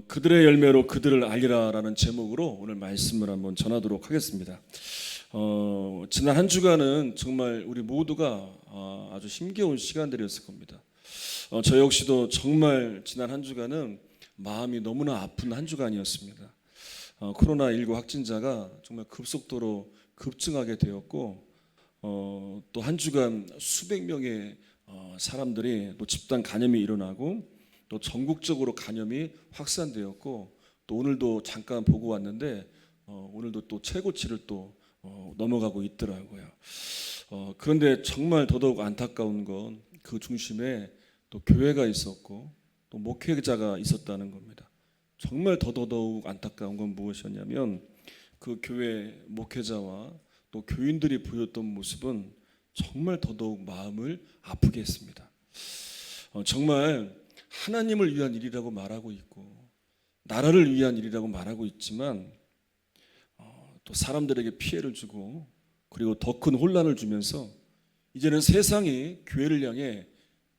그들의 열매로 그들을 알리라라는 제목으로 오늘 말씀을 한번 전하도록 하겠습니다. 지난 한 주간은 정말 우리 모두가 아주 힘겨운 시간들이었을 겁니다. 저 역시도 정말 지난 한 주간은 마음이 너무나 아픈 한 주간이었습니다. 코로나19 확진자가 정말 급속도로 급증하게 되었고, 또 한 주간 수백 명의 사람들이 또 집단 감염이 일어나고 또 전국적으로 감염이 확산되었고, 또 오늘도 잠깐 보고 왔는데 오늘도 또 최고치를 또 넘어가고 있더라고요. 그런데 정말 더더욱 안타까운 건 그 중심에 또 교회가 있었고 또 목회자가 있었다는 겁니다. 정말 더더욱 안타까운 건 무엇이었냐면 그 교회 목회자와 또 교인들이 보였던 모습은 정말 더더욱 마음을 아프게 했습니다. 정말 하나님을 위한 일이라고 말하고 있고 나라를 위한 일이라고 말하고 있지만 또 사람들에게 피해를 주고 그리고 더 큰 혼란을 주면서 이제는 세상이 교회를 향해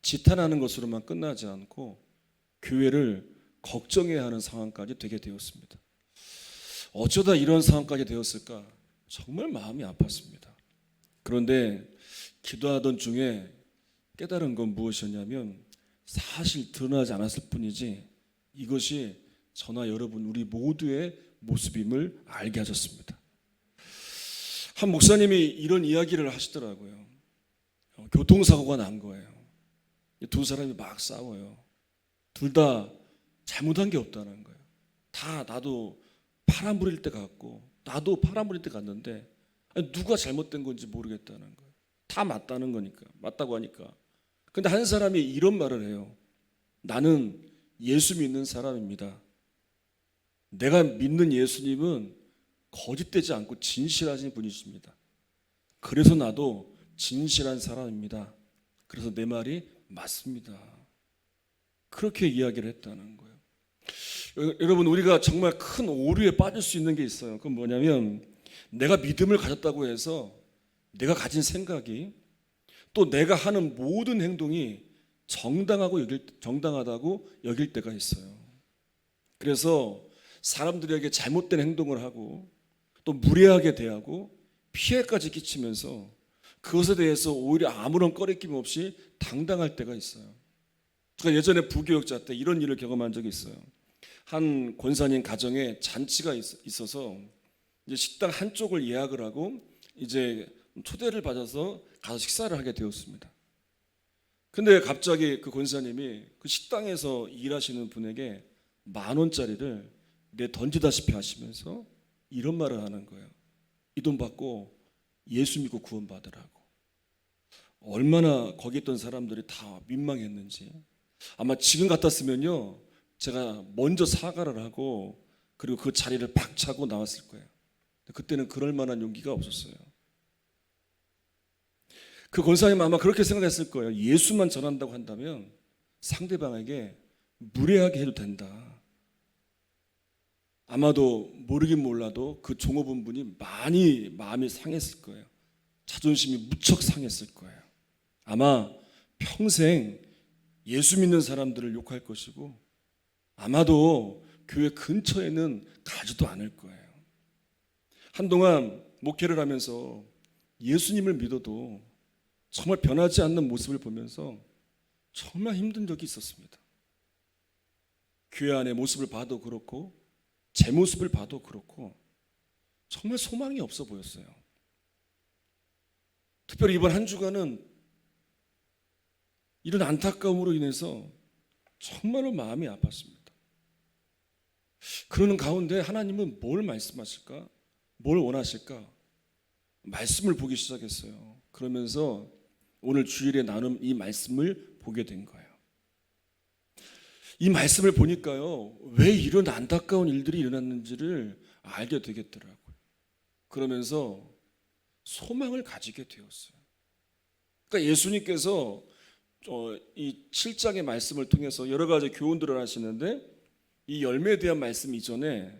지탄하는 것으로만 끝나지 않고 교회를 걱정해야 하는 상황까지 되게 되었습니다. 어쩌다 이런 상황까지 되었을까? 정말 마음이 아팠습니다. 그런데 기도하던 중에 깨달은 건 무엇이었냐면 사실 드러나지 않았을 뿐이지 이것이 저나 여러분 우리 모두의 모습임을 알게 하셨습니다. 한 목사님이 이런 이야기를 하시더라고요. 교통사고가 난 거예요. 두 사람이 막 싸워요. 둘 다 잘못한 게 없다는 거예요. 다 나도 파란 불일 때 갔고 나도 파란 불일 때 갔는데 누가 잘못된 건지 모르겠다는 거예요. 다 맞다는 거니까, 맞다고 하니까. 근데 한 사람이 이런 말을 해요. 나는 예수 믿는 사람입니다. 내가 믿는 예수님은 거짓되지 않고 진실하신 분이십니다. 그래서 나도 진실한 사람입니다. 그래서 내 말이 맞습니다. 그렇게 이야기를 했다는 거예요. 여러분, 우리가 정말 큰 오류에 빠질 수 있는 게 있어요. 그건 뭐냐면 내가 믿음을 가졌다고 해서 내가 가진 생각이 또 내가 하는 모든 행동이 정당하다고 여길 때가 있어요. 그래서 사람들에게 잘못된 행동을 하고 또 무례하게 대하고 피해까지 끼치면서 그것에 대해서 오히려 아무런 꺼리낌 없이 당당할 때가 있어요. 제가 예전에 부교육자 때 이런 일을 경험한 적이 있어요. 한 권사님 가정에 잔치가 있어서 이제 식당 한쪽을 예약을 하고 이제 초대를 받아서 가서 식사를 하게 되었습니다. 근데 갑자기 그 권사님이 그 식당에서 일하시는 분에게 10,000원짜리를 던지다시피 하시면서 이런 말을 하는 거예요. 이 돈 받고 예수 믿고 구원받으라고. 얼마나 거기 있던 사람들이 다 민망했는지. 아마 지금 같았으면요 제가 먼저 사과를 하고 그리고 그 자리를 박차고 나왔을 거예요. 그때는 그럴 만한 용기가 없었어요. 그 권사님은 아마 그렇게 생각했을 거예요. 예수만 전한다고 한다면 상대방에게 무례하게 해도 된다. 아마도 모르긴 몰라도 그 종업원 분이 많이 마음이 상했을 거예요. 자존심이 무척 상했을 거예요. 아마 평생 예수 믿는 사람들을 욕할 것이고 아마도 교회 근처에는 가지도 않을 거예요. 한동안 목회를 하면서 예수님을 믿어도 정말 변하지 않는 모습을 보면서 정말 힘든 적이 있었습니다. 교회 안의 모습을 봐도 그렇고 제 모습을 봐도 그렇고 정말 소망이 없어 보였어요. 특별히 이번 한 주간은 이런 안타까움으로 인해서 정말로 마음이 아팠습니다. 그러는 가운데 하나님은 뭘 말씀하실까? 뭘 원하실까? 말씀을 보기 시작했어요. 그러면서 오늘 주일에 나눈 이 말씀을 보게 된 거예요. 이 말씀을 보니까요, 왜 이런 안타까운 일들이 일어났는지를 알게 되겠더라고요. 그러면서 소망을 가지게 되었어요. 그러니까 예수님께서 이 7장의 말씀을 통해서 여러 가지 교훈들을 하시는데 이 열매에 대한 말씀 이전에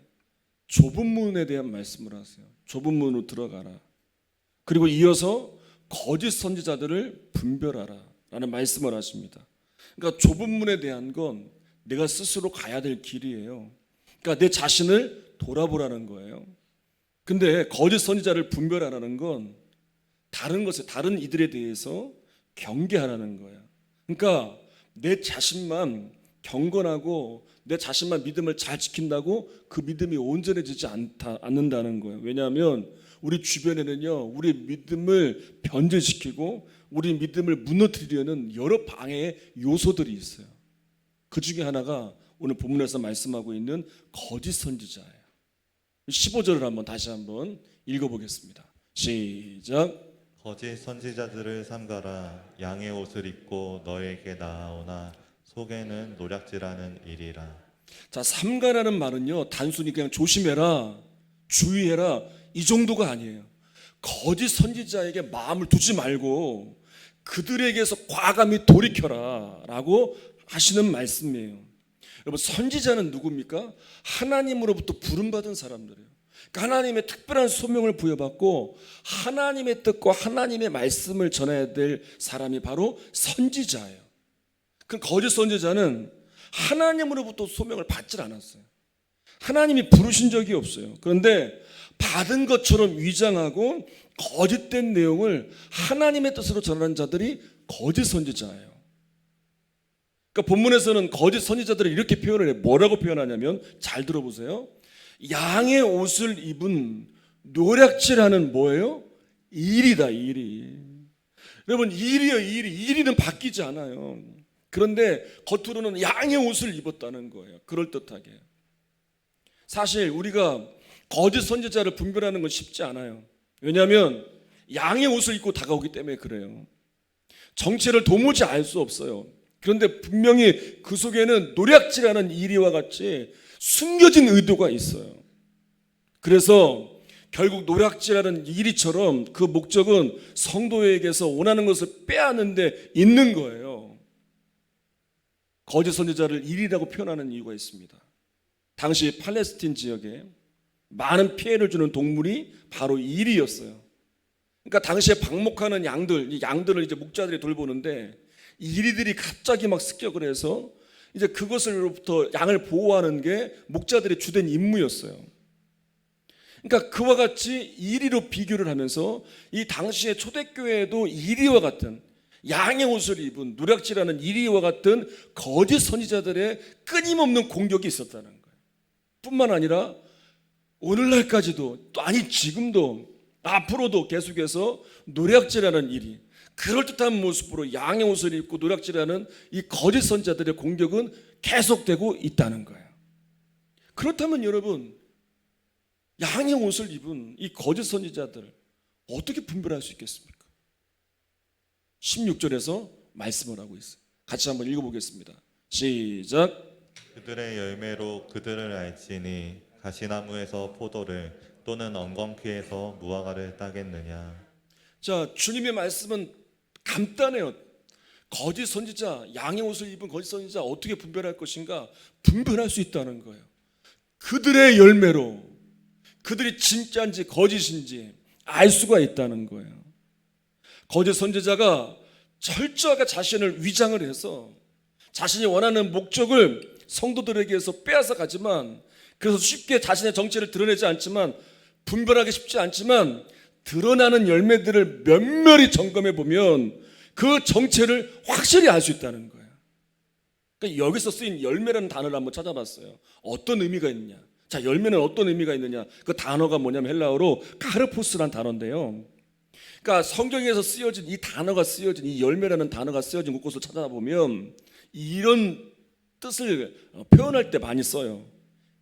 좁은 문에 대한 말씀을 하세요. 좁은 문으로 들어가라. 그리고 이어서 거짓 선지자들을 분별하라 라는 말씀을 하십니다. 그러니까 좁은 문에 대한 건 내가 스스로 가야 될 길이에요. 그러니까 내 자신을 돌아보라는 거예요. 근데 거짓 선지자를 분별하라는 건 다른 것에, 다른 이들에 대해서 경계하라는 거야. 그러니까 내 자신만 경건하고 내 자신만 믿음을 잘 지킨다고 그 믿음이 온전해지지 않는다는 거예요. 왜냐하면 우리 주변에는요, 우리 믿음을 변질시키고 우리 믿음을 무너뜨리려는 여러 방해의 요소들이 있어요. 그 중에 하나가 오늘 본문에서 말씀하고 있는 거짓 선지자예요. 15절을 한번 다시 한번 읽어보겠습니다. 시작. 거짓 선지자들을 삼가라. 양의 옷을 입고 너에게 나아오나 속에는 노략질하는 일이라. 자, 삼가라는 말은요, 단순히 그냥 조심해라, 주의해라 이 정도가 아니에요. 거짓 선지자에게 마음을 두지 말고 그들에게서 과감히 돌이켜라 라고 하시는 말씀이에요. 여러분, 선지자는 누굽니까? 하나님으로부터 부름받은 사람들이에요. 그러니까 하나님의 특별한 소명을 부여받고 하나님의 뜻과 하나님의 말씀을 전해야 될 사람이 바로 선지자예요. 그 거짓 선지자는 하나님으로부터 소명을 받질 않았어요. 하나님이 부르신 적이 없어요. 그런데 받은 것처럼 위장하고 거짓된 내용을 하나님의 뜻으로 전하는 자들이 거짓 선지자예요. 그러니까 본문에서는 거짓 선지자들을 이렇게 표현을 해요. 뭐라고 표현하냐면, 잘 들어보세요. 양의 옷을 입은 노략질하는 뭐예요? 일이다, 일이. 여러분, 일이요, 일이. 일이는 바뀌지 않아요. 그런데 겉으로는 양의 옷을 입었다는 거예요. 그럴듯하게. 사실 우리가 거짓 선지자를 분별하는 건 쉽지 않아요. 왜냐하면 양의 옷을 입고 다가오기 때문에 그래요. 정체를 도무지 알 수 없어요. 그런데 분명히 그 속에는 노략질하는 일이와 같이 숨겨진 의도가 있어요. 그래서 결국 노략질하는 일이처럼 그 목적은 성도에게서 원하는 것을 빼앗는 데 있는 거예요. 거짓 선지자를 일이라고 표현하는 이유가 있습니다. 당시 팔레스틴 지역에 많은 피해를 주는 동물이 바로 일이었어요. 그러니까 당시에 방목하는 양들, 이 양들을 이제 목자들이 돌보는데 이리들이 갑자기 막 습격을 해서 이제 그것으로부터 양을 보호하는 게 목자들의 주된 임무였어요. 그러니까 그와 같이 이리로 비교를 하면서 이 당시의 초대교회에도 이리와 같은 양의 옷을 입은 누략질하는 이리와 같은 거짓 선지자들의 끊임없는 공격이 있었다는 거예요. 뿐만 아니라 오늘날까지도, 또 아니 지금도, 앞으로도 계속해서 노략질하는 일이, 그럴듯한 모습으로 양의 옷을 입고 노략질하는 이 거짓 선지자들의 공격은 계속되고 있다는 거예요. 그렇다면 여러분, 양의 옷을 입은 이 거짓 선지자들 어떻게 분별할 수 있겠습니까? 16절에서 말씀을 하고 있어요. 같이 한번 읽어보겠습니다. 시작. 그들의 열매로 그들을 알지니 가시나무에서 포도를 또는 엉겅퀴에서 무화과를 따겠느냐. 자, 주님의 말씀은 간단해요. 거짓 선지자, 양의 옷을 입은 거짓 선지자 어떻게 분별할 것인가? 분별할 수 있다는 거예요. 그들의 열매로 그들이 진짜인지 거짓인지 알 수가 있다는 거예요. 거짓 선지자가 철저하게 자신을 위장을 해서 자신이 원하는 목적을 성도들에게서 빼앗아 가지만, 그래서 쉽게 자신의 정체를 드러내지 않지만, 분별하기 쉽지 않지만 드러나는 열매들을 면밀히 점검해 보면 그 정체를 확실히 알 수 있다는 거예요. 그러니까 여기서 쓰인 열매라는 단어를 한번 찾아봤어요. 어떤 의미가 있느냐? 자, 열매는 어떤 의미가 있느냐? 그 단어가 뭐냐면 헬라어로 카르포스란 단어인데요. 그러니까 성경에서 쓰여진 이 단어가 쓰여진, 이 열매라는 단어가 쓰여진 곳곳을 찾아보면 이런 뜻을 표현할 때 많이 써요.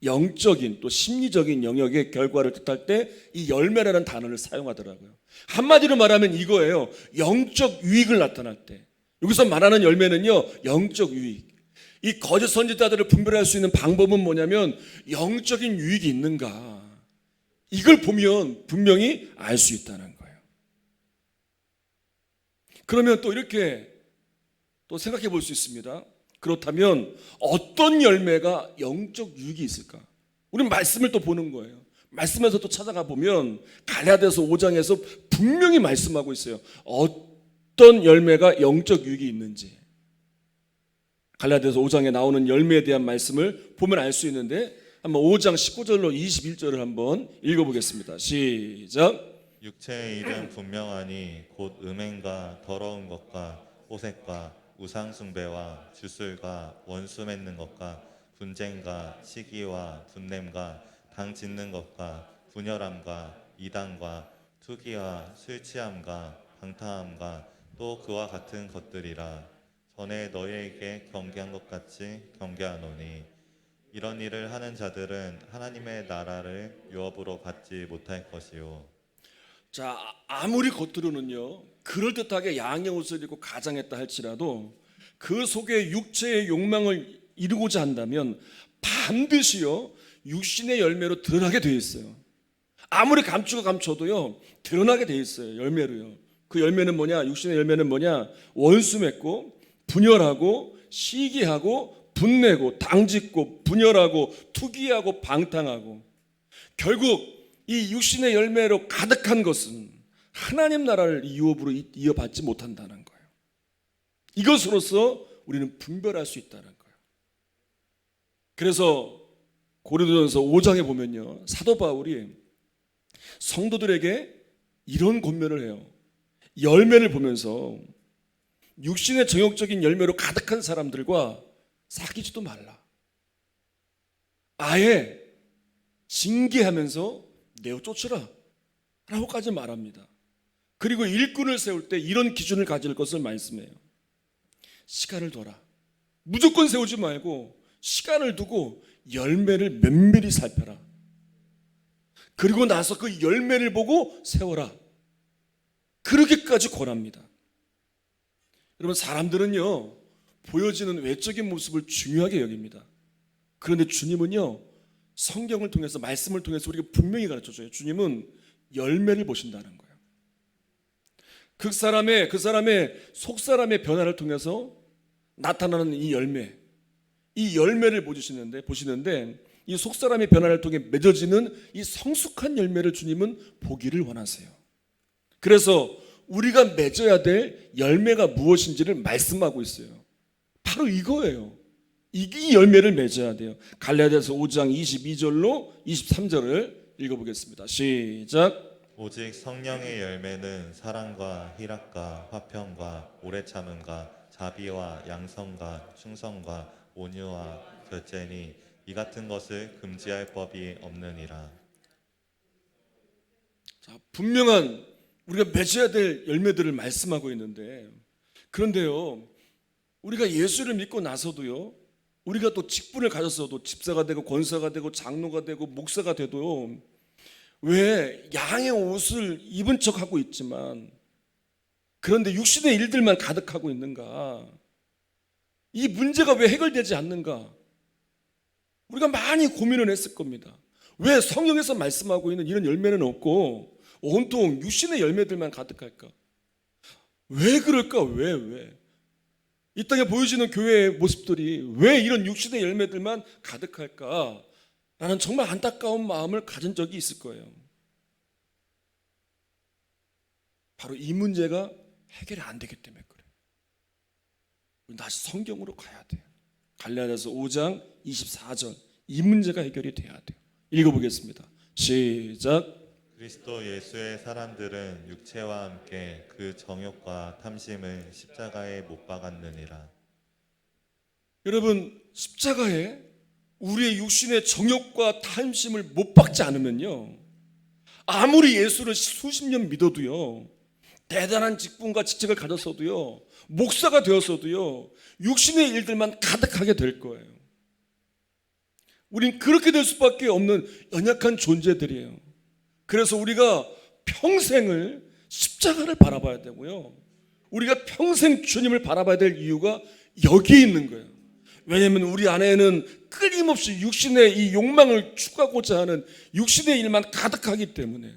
영적인 또 심리적인 영역의 결과를 뜻할 때 이 열매라는 단어를 사용하더라고요. 한마디로 말하면 이거예요. 영적 유익을 나타날 때. 여기서 말하는 열매는요, 영적 유익. 이 거짓 선지자들을 분별할 수 있는 방법은 뭐냐면 영적인 유익이 있는가, 이걸 보면 분명히 알 수 있다는 거예요. 그러면 또 이렇게 또 생각해 볼 수 있습니다. 그렇다면 어떤 열매가 영적 유익이 있을까? 우리는 말씀을 또 보는 거예요. 말씀에서 또 찾아가 보면 갈라디아서 5장에서 분명히 말씀하고 있어요. 어떤 열매가 영적 유익이 있는지. 갈라디아서 5장에 나오는 열매에 대한 말씀을 보면 알 수 있는데 한번 5장 19절로 21절을 한번 읽어보겠습니다. 시작. 육체의 일은 분명하니 곧 음행과 더러운 것과 호색과 우상숭배와 주술과 원수 맺는 것과 분쟁과 시기와 분냄과 당 짓는 것과 분열함과 이단과 투기와 술 취함과 방탕함과 또 그와 같은 것들이라. 전에 너희에게 경계한 것 같이 경계하노니 이런 일을 하는 자들은 하나님의 나라를 유업으로 받지 못할 것이요. 자, 아무리 겉으로는요 그럴듯하게 양의 옷을 입고 가장했다 할지라도 그 속에 육체의 욕망을 이루고자 한다면 반드시요 육신의 열매로 드러나게 돼 있어요. 아무리 감추고 감춰도요 드러나게 돼 있어요. 열매로요. 그 열매는 뭐냐? 육신의 열매는 뭐냐? 원수 맺고 분열하고 시기하고 분내고 당짓고 분열하고 투기하고 방탕하고, 결국 이 육신의 열매로 가득한 것은 하나님 나라를 유업으로 이어받지 못한다는 거예요. 이것으로서 우리는 분별할 수 있다는 거예요. 그래서 고린도전서 5장에 보면요 사도 바울이 성도들에게 이런 권면을 해요. 열매를 보면서 육신의 정욕적인 열매로 가득한 사람들과 사귀지도 말라. 아예 징계하면서 내어 쫓으라 라고까지 말합니다. 그리고 일꾼을 세울 때 이런 기준을 가질 것을 말씀해요. 시간을 둬라. 무조건 세우지 말고 시간을 두고 열매를 면밀히 살펴라. 그리고 나서 그 열매를 보고 세워라. 그렇게까지 권합니다. 여러분, 사람들은요 보여지는 외적인 모습을 중요하게 여깁니다. 그런데 주님은요 성경을 통해서, 말씀을 통해서 우리가 분명히 가르쳐줘요. 주님은 열매를 보신다는 거예요. 그 사람의 속사람의 변화를 통해서 나타나는 이 열매를 보시는데 이 속사람의 변화를 통해 맺어지는 이 성숙한 열매를 주님은 보기를 원하세요. 그래서 우리가 맺어야 될 열매가 무엇인지를 말씀하고 있어요. 바로 이거예요. 이 열매를 맺어야 돼요. 갈라디아서 5장 22절로 23절을 읽어보겠습니다. 시작. 오직 성령의 열매는 사랑과 희락과 화평과 오래 참음과 자비와 양성과 충성과 온유와 절제니 이 같은 것을 금지할 법이 없느니라. 자, 분명한 우리가 맺어야 될 열매들을 말씀하고 있는데, 그런데요 우리가 예수를 믿고 나서도요 우리가 또 직분을 가졌어도 집사가 되고 권사가 되고 장로가 되고 목사가 돼도 왜 양의 옷을 입은 척하고 있지만 그런데 육신의 일들만 가득하고 있는가? 이 문제가 왜 해결되지 않는가? 우리가 많이 고민을 했을 겁니다. 왜 성경에서 말씀하고 있는 이런 열매는 없고 온통 육신의 열매들만 가득할까? 왜 그럴까? 왜? 이 땅에 보여지는 교회의 모습들이 왜 이런 육신의 열매들만 가득할까? 라는 정말 안타까운 마음을 가진 적이 있을 거예요. 바로 이 문제가 해결이 안 되기 때문에 그래요. 다시 성경으로 가야 돼요. 갈라디아서 5장 24절, 이 문제가 해결이 돼야 돼요. 읽어보겠습니다. 시작. 그리스도 예수의 사람들은 육체와 함께 그 정욕과 탐심을 십자가에 못 박았느니라. 여러분, 십자가에 우리의 육신의 정욕과 탐심을 못 박지 않으면요 아무리 예수를 수십 년 믿어도요, 대단한 직분과 직책을 가졌어도요, 목사가 되었어도요 육신의 일들만 가득하게 될 거예요. 우린 그렇게 될 수밖에 없는 연약한 존재들이에요. 그래서 우리가 평생을 십자가를 바라봐야 되고요, 우리가 평생 주님을 바라봐야 될 이유가 여기에 있는 거예요. 왜냐하면 우리 안에는 끊임없이 육신의 이 욕망을 추구하고자 하는 육신의 일만 가득하기 때문에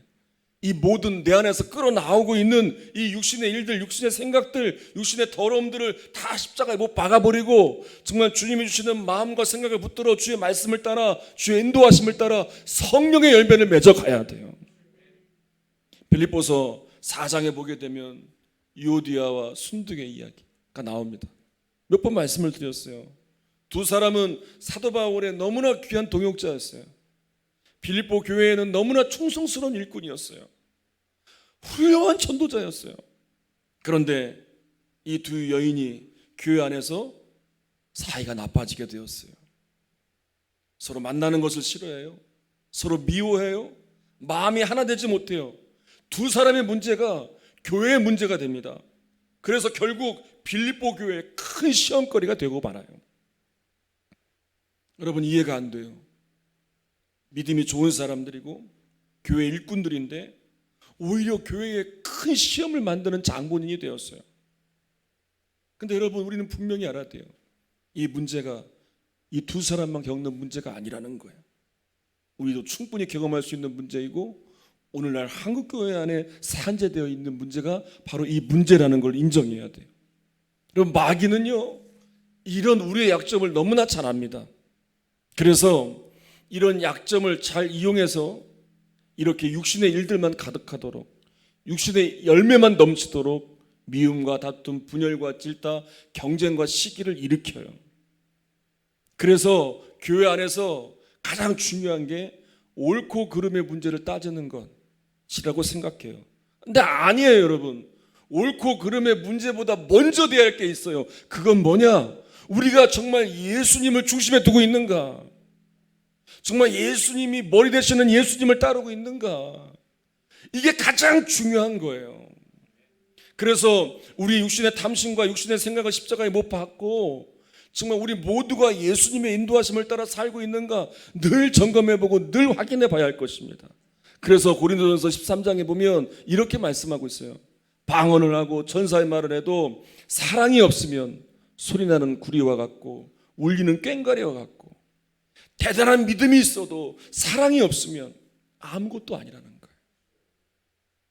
이 모든 내 안에서 끌어나오고 있는 이 육신의 일들, 육신의 생각들, 육신의 더러움들을 다 십자가에 못 박아버리고 정말 주님이 주시는 마음과 생각을 붙들어 주의 말씀을 따라, 주의 인도하심을 따라 성령의 열매를 맺어가야 돼요. 빌립보서 4장에 보게 되면 유오디아와 순둥의 이야기가 나옵니다. 몇 번 말씀을 드렸어요. 두 사람은 사도 바울의 너무나 귀한 동역자였어요. 빌립보 교회에는 너무나 충성스러운 일꾼이었어요. 훌륭한 전도자였어요. 그런데 이 두 여인이 교회 안에서 사이가 나빠지게 되었어요. 서로 만나는 것을 싫어해요. 서로 미워해요. 마음이 하나 되지 못해요. 두 사람의 문제가 교회의 문제가 됩니다. 그래서 결국 빌립보 교회에 큰 시험거리가 되고 말아요. 여러분, 이해가 안 돼요. 믿음이 좋은 사람들이고 교회 일꾼들인데 오히려 교회에 큰 시험을 만드는 장본인이 되었어요. 근데 여러분, 우리는 분명히 알아야 돼요. 이 문제가 이 두 사람만 겪는 문제가 아니라는 거예요. 우리도 충분히 경험할 수 있는 문제이고 오늘날 한국교회 안에 산재되어 있는 문제가 바로 이 문제라는 걸 인정해야 돼요. 여러분, 마귀는요, 이런 우리의 약점을 너무나 잘 압니다. 그래서 이런 약점을 잘 이용해서 이렇게 육신의 일들만 가득하도록, 육신의 열매만 넘치도록 미움과 다툼, 분열과 질타, 경쟁과 시기를 일으켜요. 그래서 교회 안에서 가장 중요한 게 옳고 그름의 문제를 따지는 것이라고 생각해요. 근데 아니에요, 여러분. 옳고 그름의 문제보다 먼저 돼야 할 게 있어요. 그건 뭐냐? 우리가 정말 예수님을 중심에 두고 있는가? 정말 예수님이 머리 되시는 예수님을 따르고 있는가? 이게 가장 중요한 거예요. 그래서 우리 육신의 탐심과 육신의 생각을 십자가에 못 박고 정말 우리 모두가 예수님의 인도하심을 따라 살고 있는가 늘 점검해보고 늘 확인해 봐야 할 것입니다. 그래서 고린도전서 13장에 보면 이렇게 말씀하고 있어요. 방언을 하고 천사의 말을 해도 사랑이 없으면 소리나는 구리와 같고 울리는 꽹과리와 같고, 대단한 믿음이 있어도 사랑이 없으면 아무것도 아니라는 거예요.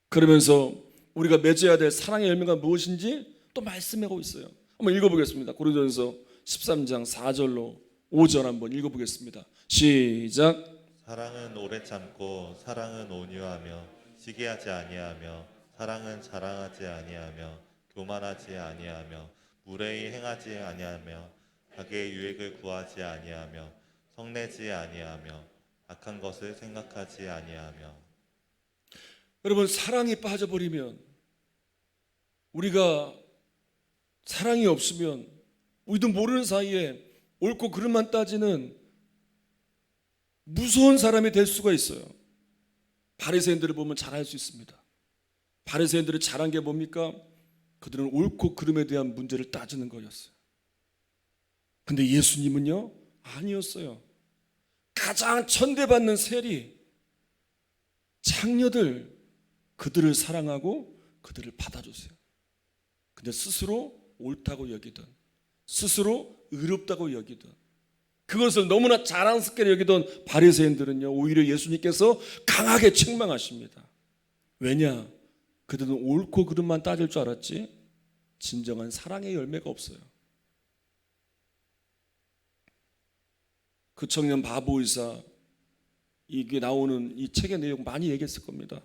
그러면서 우리가 맺어야 될 사랑의 열매가 무엇인지 또 말씀하고 있어요. 한번 읽어보겠습니다. 고린도전서 13장 4절로 5절 한번 읽어보겠습니다. 시작. 사랑은 오래 참고 사랑은 온유하며 시기하지 아니하며 사랑은 자랑하지 아니하며 교만하지 아니하며 무례히 행하지 아니하며 자기의 유익을 구하지 아니하며 성내지 아니하며 악한 것을 생각하지 아니하며. 여러분, 사랑이 빠져버리면, 우리가 사랑이 없으면 우리도 모르는 사이에 옳고 그름만 따지는 무서운 사람이 될 수가 있어요. 바리새인들을 보면 잘 알 수 있습니다. 바리새인들이 잘한 게 뭡니까? 그들은 옳고 그름에 대한 문제를 따지는 거였어요. 근데 예수님은요, 아니었어요. 가장 천대받는 세리, 장녀들, 그들을 사랑하고 그들을 받아주세요. 근데 스스로 옳다고 여기던, 스스로 의롭다고 여기던, 그것을 너무나 자랑스럽게 여기던 바리새인들은요, 오히려 예수님께서 강하게 책망하십니다. 왜냐? 그들은 옳고 그름만 따질 줄 알았지 진정한 사랑의 열매가 없어요. 그 청년 바보 의사, 이게 나오는 이 책의 내용 많이 얘기했을 겁니다.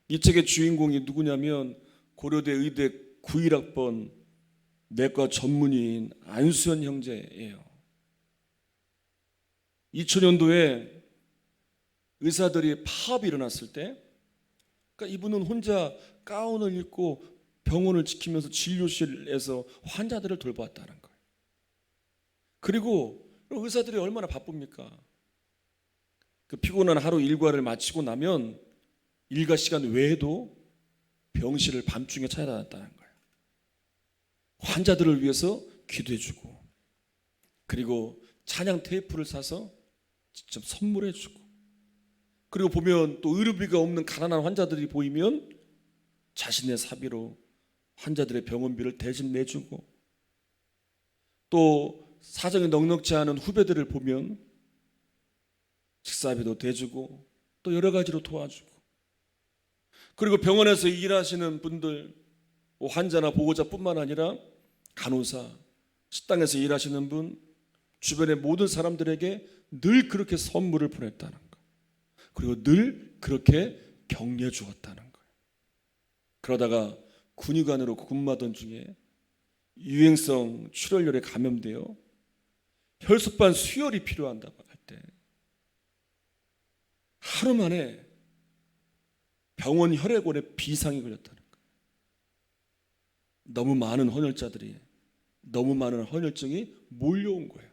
이 책의 주인공이 누구냐면 고려대 의대 91학번 내과 전문의인 안수현 형제예요. 2000년도에 의사들이 파업이 일어났을 때, 그러니까 이분은 혼자 가운을 입고 병원을 지키면서 진료실에서 환자들을 돌보았다는 거예요. 그리고 의사들이 얼마나 바쁩니까? 그 피곤한 하루 일과를 마치고 나면 일과 시간 외에도 병실을 밤중에 찾아다녔다는 거예요. 환자들을 위해서 기도해주고, 그리고 찬양 테이프를 사서 직접 선물해주고, 그리고 보면 또 의료비가 없는 가난한 환자들이 보이면 자신의 사비로 환자들의 병원비를 대신 내주고, 또 사정이 넉넉지 않은 후배들을 보면 식사비도 대주고 또 여러 가지로 도와주고, 그리고 병원에서 일하시는 분들, 환자나 보호자뿐만 아니라 간호사, 식당에서 일하시는 분, 주변의 모든 사람들에게 늘 그렇게 선물을 보냈다는 거, 그리고 늘 그렇게 격려해 주었다는 거예요. 그러다가 군의관으로 근무하던 중에 유행성 출혈열에 감염되어 혈소판 수혈이 필요한다고 할 때 하루 만에 병원 혈액원에 비상이 걸렸다는 거예요. 너무 많은 헌혈자들이, 너무 많은 헌혈증이 몰려온 거예요.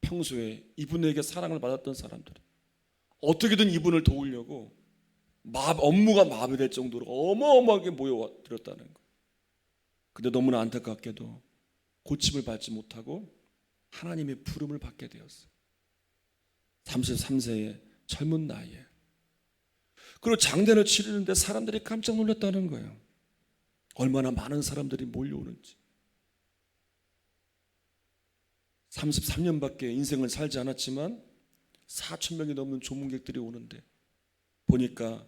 평소에 이분에게 사랑을 받았던 사람들이 어떻게든 이분을 도우려고 업무가 마비될 정도로 어마어마하게 모여들었다는 거예요. 근데 너무나 안타깝게도 고침을 받지 못하고 하나님의 부름을 받게 되었어요. 33세의 젊은 나이에. 그리고 장례를 치르는데 사람들이 깜짝 놀랐다는 거예요. 얼마나 많은 사람들이 몰려오는지. 33년밖에 인생을 살지 않았지만 4천 명이 넘는 조문객들이 오는데 보니까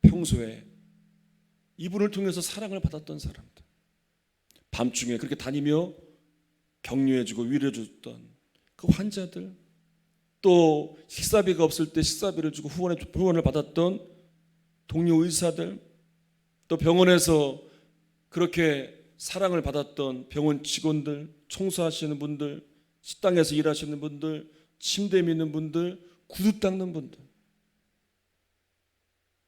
평소에 이분을 통해서 사랑을 받았던 사람들, 밤중에 그렇게 다니며 격려해주고 위로해줬던 그 환자들, 또 식사비가 없을 때 식사비를 주고 후원을 받았던 동료 의사들, 또 병원에서 그렇게 사랑을 받았던 병원 직원들, 청소하시는 분들, 식당에서 일하시는 분들, 침대 미는 분들, 구두 닦는 분들,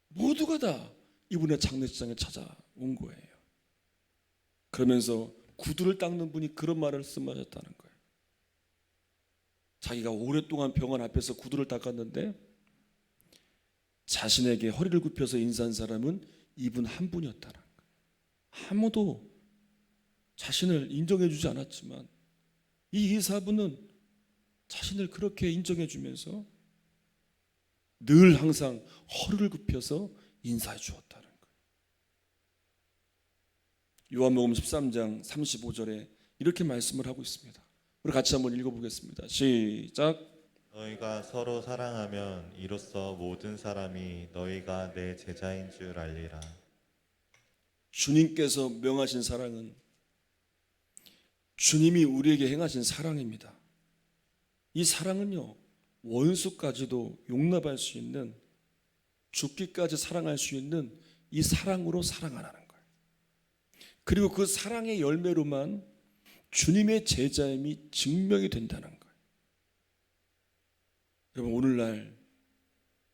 모두가 다 이분의 장례식장에 찾아온 거예요. 그러면서 구두를 닦는 분이 그런 말을 말씀하셨다는 거예요. 자기가 오랫동안 병원 앞에서 구두를 닦았는데 자신에게 허리를 굽혀서 인사한 사람은 이분 한 분이었다는 거예요. 아무도 자신을 인정해 주지 않았지만 이 의사분은 자신을 그렇게 인정해 주면서 늘 항상 허리를 굽혀서 인사해 주었다는 거예요. 요한복음 13장 35절에 이렇게 말씀을 하고 있습니다. 우리 같이 한번 읽어보겠습니다. 시작. 너희가 서로 사랑하면 이로써 모든 사람이 너희가 내 제자인 줄 알리라. 주님께서 명하신 사랑은 주님이 우리에게 행하신 사랑입니다. 이 사랑은요, 원수까지도 용납할 수 있는, 죽기까지 사랑할 수 있는 이 사랑으로 사랑하라는 거예요. 그리고 그 사랑의 열매로만 주님의 제자임이 증명이 된다는 거예요. 여러분, 오늘날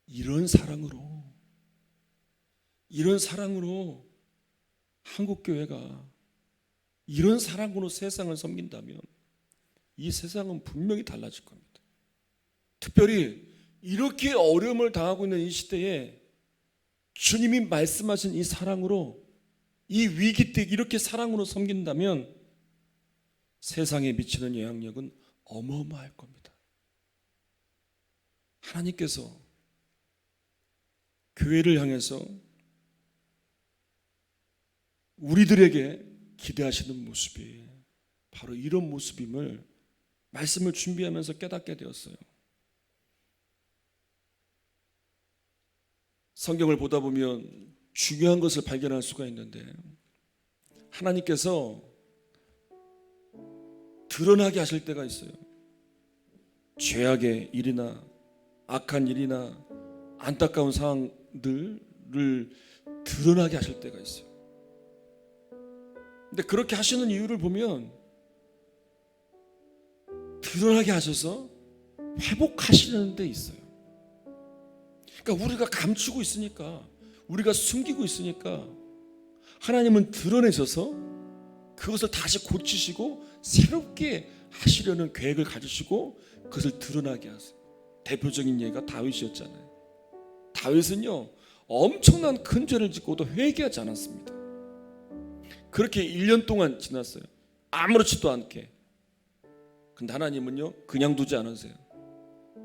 이런 사랑으로 한국교회가 이런 사랑으로 세상을 섬긴다면 이 세상은 분명히 달라질 겁니다. 특별히 이렇게 어려움을 당하고 있는 이 시대에 주님이 말씀하신 이 사랑으로, 이 위기 때 이렇게 사랑으로 섬긴다면 세상에 미치는 영향력은 어마어마할 겁니다. 하나님께서 교회를 향해서 우리들에게 기대하시는 모습이 바로 이런 모습임을 말씀을 준비하면서 깨닫게 되었어요. 성경을 보다 보면 중요한 것을 발견할 수가 있는데 하나님께서 드러나게 하실 때가 있어요. 죄악의 일이나 악한 일이나 안타까운 상황들을 드러나게 하실 때가 있어요. 근데 그렇게 하시는 이유를 보면 드러나게 하셔서 회복하시는 데 있어요. 그러니까 우리가 감추고 있으니까, 우리가 숨기고 있으니까 하나님은 드러내셔서 그것을 다시 고치시고 새롭게 하시려는 계획을 가지시고 그것을 드러나게 하세요. 대표적인 예가 다윗이었잖아요. 다윗은요, 엄청난 큰 죄를 짓고도 회개하지 않았습니다. 그렇게 1년 동안 지났어요. 아무렇지도 않게. 근데 하나님은요, 그냥 두지 않으세요.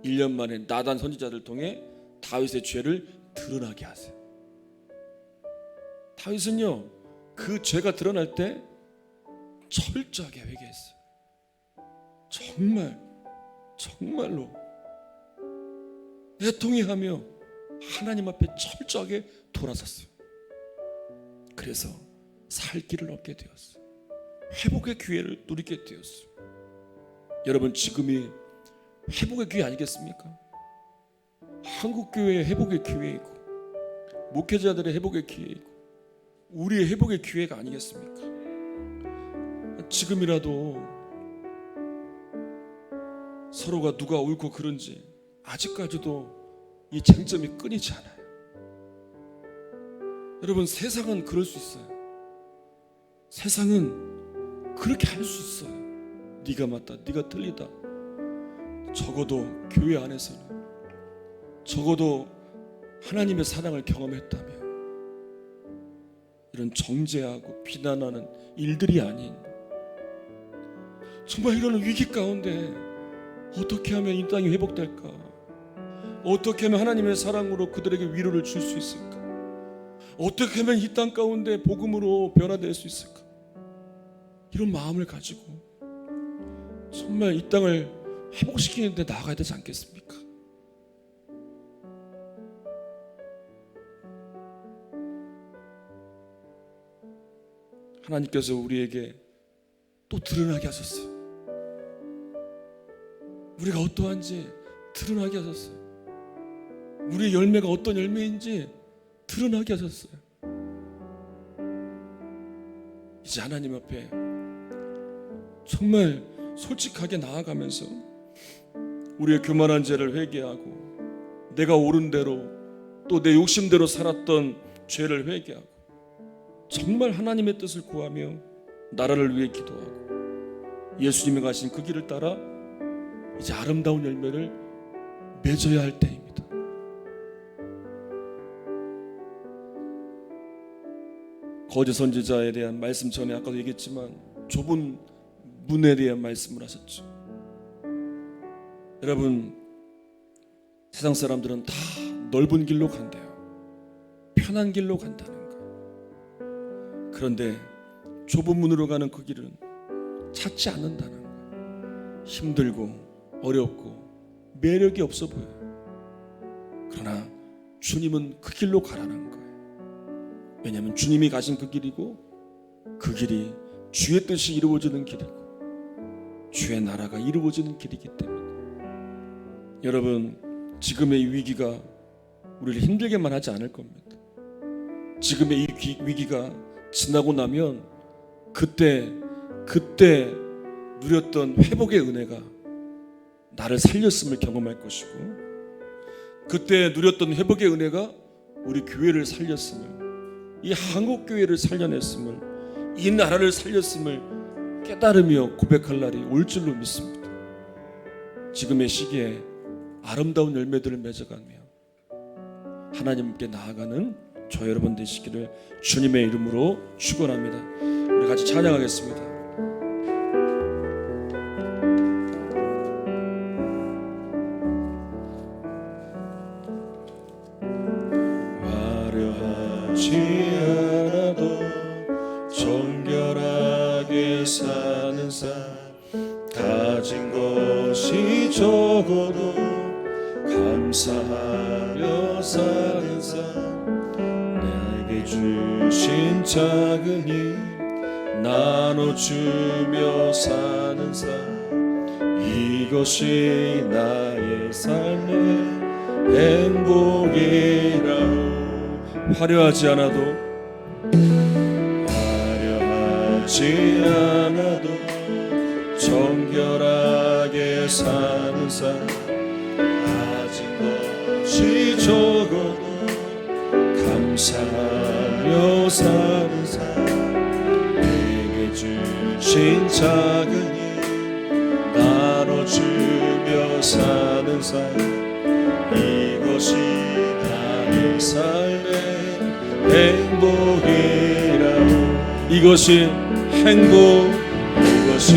1년 만에 나단 선지자를 통해 다윗의 죄를 드러나게 하세요. 다윗은요, 그 죄가 드러날 때 철저하게 회개했어요. 정말로 애통해하며 하나님 앞에 철저하게 돌아섰어요. 그래서 살 길을 얻게 되었어요. 회복의 기회를 누리게 되었어요. 여러분, 지금이 회복의 기회 아니겠습니까? 한국교회의 회복의 기회이고 목회자들의 회복의 기회이고 우리의 회복의 기회가 아니겠습니까? 지금이라도 서로가 누가 옳고 그른지 아직까지도 이 쟁점이 끊이지 않아요. 여러분, 세상은 그럴 수 있어요. 세상은 그렇게 할 수 있어요. 네가 맞다, 네가 틀리다. 적어도 교회 안에서는, 적어도 하나님의 사랑을 경험했다면 이런 정죄하고 비난하는 일들이 아닌, 정말 이런 위기 가운데 어떻게 하면 이 땅이 회복될까? 어떻게 하면 하나님의 사랑으로 그들에게 위로를 줄 수 있을까? 어떻게 하면 이 땅 가운데 복음으로 변화될 수 있을까? 이런 마음을 가지고 정말 이 땅을 회복시키는 데 나아가야 되지 않겠습니까? 하나님께서 우리에게 또 드러나게 하셨어요. 우리가 어떠한지 드러나게 하셨어요. 우리의 열매가 어떤 열매인지 드러나게 하셨어요. 이제 하나님 앞에 정말 솔직하게 나아가면서 우리의 교만한 죄를 회개하고 내가 옳은 대로 또 내 욕심대로 살았던 죄를 회개하고 정말 하나님의 뜻을 구하며 나라를 위해 기도하고 예수님이 가신 그 길을 따라 이제 아름다운 열매를 맺어야 할 때입니다. 거짓 선지자에 대한 말씀 전에 아까도 얘기했지만 좁은 문에 대한 말씀을 하셨죠. 여러분, 세상 사람들은 다 넓은 길로 간대요. 편한 길로 간다는 거예요. 그런데 좁은 문으로 가는 그 길은 찾지 않는다는 거예요. 힘들고 어렵고 매력이 없어 보여요. 그러나 주님은 그 길로 가라는 거예요. 왜냐하면 주님이 가신 그 길이고 그 길이 주의 뜻이 이루어지는 길이고 주의 나라가 이루어지는 길이기 때문에 여러분, 지금의 이 위기가 우리를 힘들게만 하지 않을 겁니다. 지금의 이 위기가 지나고 나면 그때 누렸던 회복의 은혜가 나를 살렸음을 경험할 것이고 그때 누렸던 회복의 은혜가 우리 교회를 살렸음을, 이 한국교회를 살려냈음을, 이 나라를 살렸음을 깨달으며 고백할 날이 올 줄로 믿습니다. 지금의 시기에 아름다운 열매들을 맺어가며 하나님께 나아가는 저 여러분 되시기를 주님의 이름으로 축원합니다. 우리 같이 찬양하겠습니다. 화려하지 않아도 정결하게 사는 삶, 가진 것이 적어도 감사하며 사는 삶, 내게 주신 작은 일 나눠주며 사는 삶, 이것이 나의 삶의 행복이라오. 화려하지 않아도 정결하게 사는 삶, 가진 것이 적어도 감사하며 사는 삶, 내게 주신 작은 일 나눠주며 사는 삶, 이것이 나의 삶의 행복이라오. 이것이 행복, 이것이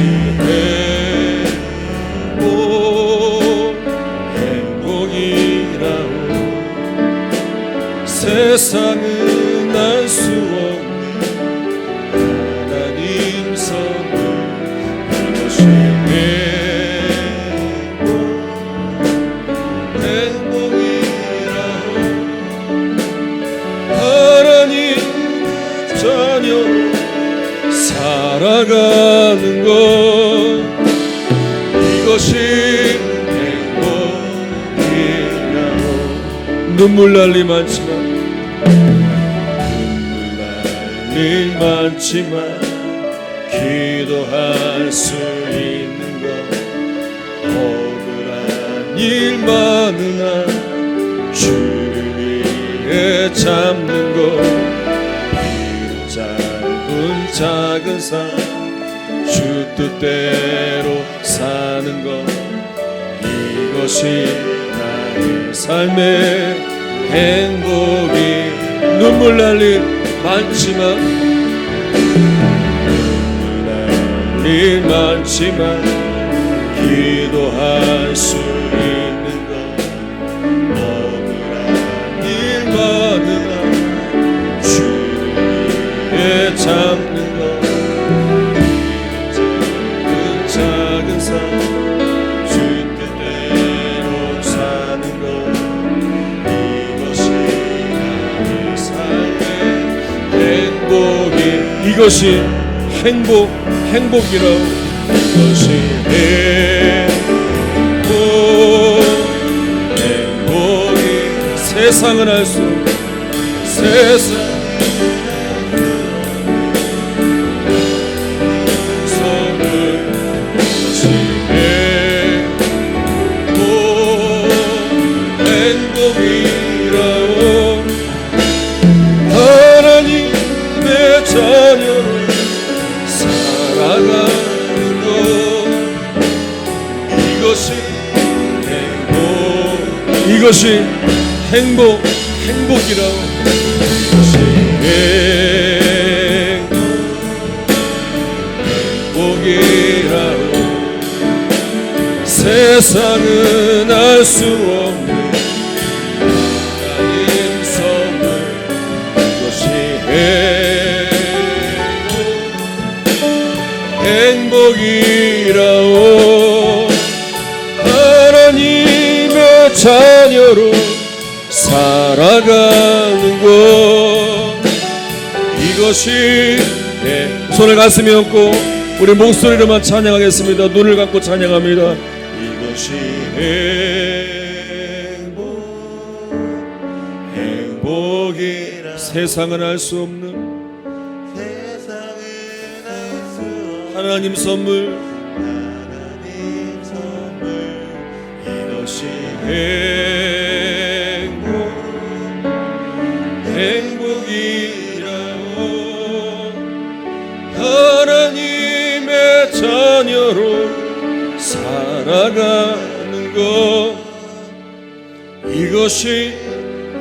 행복이라오. 세상은 알 수 없는 하나님 선물, 이것이 행복이라오. 하나님 자녀로 살아가는 것, 이것이 행복이라오. 눈물 날 일 많지만 기도할 수 있는 것, 억울한 일 많으나 주를 위해 잡는 것, 비록 짧은 작은 삶 주 뜻대로 사는 것, 이것이 나의 삶의 행복이. 눈물 날 일 많지만, 눈물 날 일 많지만 기도할 수 있는 것, 억울한 일 많으나 주를 위해 잡는 것, 작은 삶 주 뜻대로 사는 것, 이것이 나의 삶의 행복이. 이것이 행복이라고. 이것이 행복이. 세상은 알 수 없는, 세상 행복이라고. 하나님의 자녀로 살아가는 것, 이것이 행복. 이것이 행복이라고. 이것이 행복이라고. 세상은 알 수 없는 하나님 선물, 이것이 행복이라고. 하나님의 자녀로 살아가는 것, 이것이 손을 가슴에 얹고 우리 목소리로만 찬양하겠습니다. 눈을 감고 찬양합니다. 이것이 행복이라. 세상은 알 수 없는 하나님 선물, 이것이 행복이라고. 하나님의 자녀로 살아가는 것, 이것이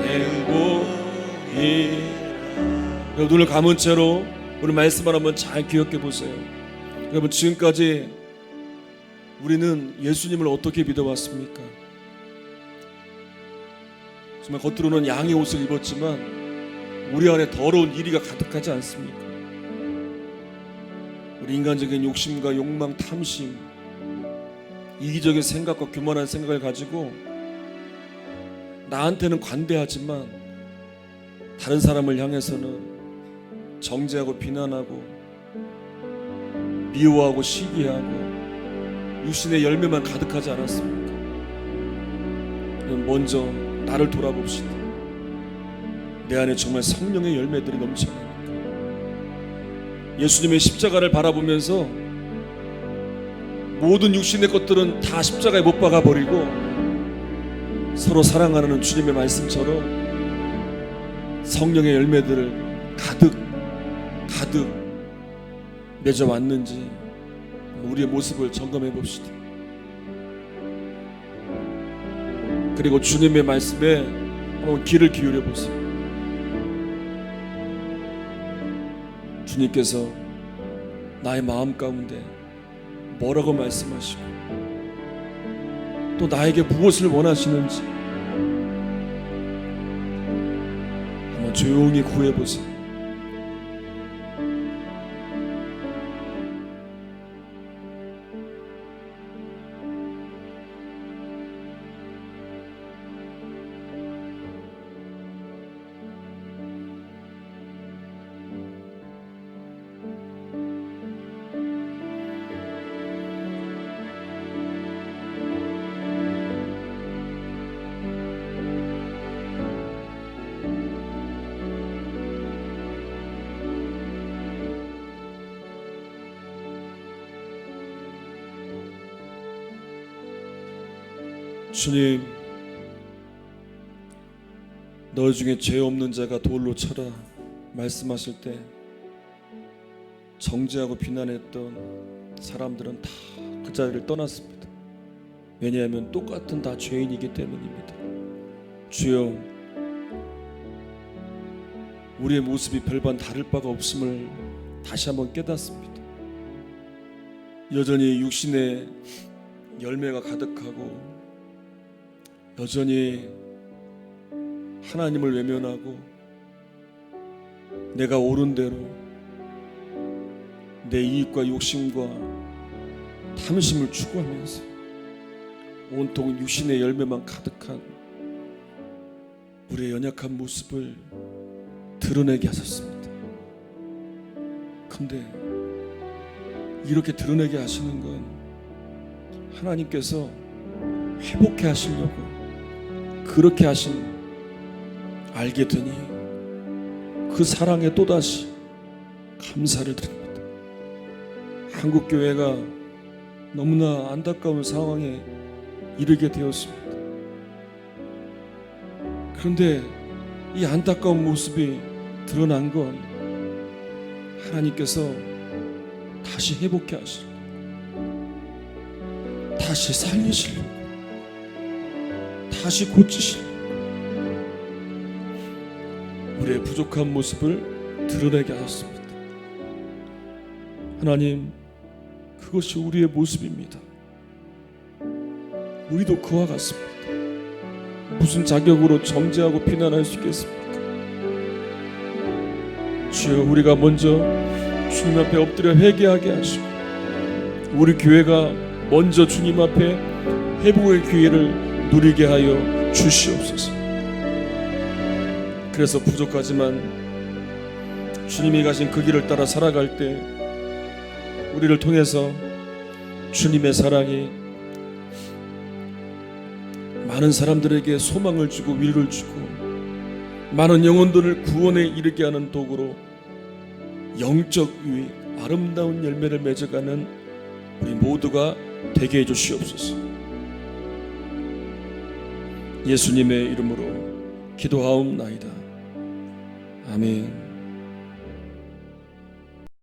행복이. 눈을 감은 채로 우리 말씀을 한번 잘 기억해 보세요. 여러분, 지금까지 우리는 예수님을 어떻게 믿어왔습니까? 정말 겉으로는 양의 옷을 입었지만 우리 안에 더러운 이리가 가득하지 않습니까? 우리 인간적인 욕심과 욕망, 탐심, 이기적인 생각과 교만한 생각을 가지고 나한테는 관대하지만 다른 사람을 향해서는 정죄하고 비난하고 미워하고 시기하고 육신의 열매만 가득하지 않았습니까? 먼저 나를 돌아봅시다. 내 안에 정말 성령의 열매들이 넘쳐납니까? 예수님의 십자가를 바라보면서 모든 육신의 것들은 다 십자가에 못 박아 버리고 서로 사랑하는 주님의 말씀처럼 성령의 열매들을 가득 맺어왔는지 우리의 모습을 점검해 봅시다. 그리고 주님의 말씀에 한번 귀를 기울여 보세요. 주님께서 나의 마음 가운데 뭐라고 말씀하시고 또 나에게 무엇을 원하시는지 한번 조용히 구해 보세요. 주님, 너 중에 죄 없는 자가 돌로 쳐라 말씀하실 때 정죄하고 비난했던 사람들은 다 그 자리를 떠났습니다. 왜냐하면 똑같은 다 죄인이기 때문입니다. 주여, 우리의 모습이 별반 다를 바가 없음을 다시 한번 깨닫습니다. 여전히 육신의 열매가 가득하고 여전히 하나님을 외면하고 내가 옳은 대로 내 이익과 욕심과 탐심을 추구하면서 온통 육신의 열매만 가득한 우리의 연약한 모습을 드러내게 하셨습니다. 근데 이렇게 드러내게 하시는 건 하나님께서 회복해 하시려고 그렇게 하신 알게 되니 그 사랑에 또다시 감사를 드립니다. 한국교회가 너무나 안타까운 상황에 이르게 되었습니다. 그런데 이 안타까운 모습이 드러난 건 하나님께서 다시 회복해 하시려고, 다시 살리시려고, 다시 고치시려고 우리의 부족한 모습을 드러내게 하셨습니다. 하나님, 그것이 우리의 모습입니다. 우리도 그와 같습니다. 무슨 자격으로 정죄하고 비난할 수 있겠습니까? 주여, 우리가 먼저 주님 앞에 엎드려 회개하게 하시고 우리 교회가 먼저 주님 앞에 회복의 기회를 누리게 하여 주시옵소서. 그래서 부족하지만 주님이 가신 그 길을 따라 살아갈 때 우리를 통해서 주님의 사랑이 많은 사람들에게 소망을 주고 위로를 주고 많은 영혼들을 구원에 이르게 하는 도구로 영적 유익, 아름다운 열매를 맺어가는 우리 모두가 되게 해주시옵소서. 예수님의 이름으로 기도하옵나이다. 아멘.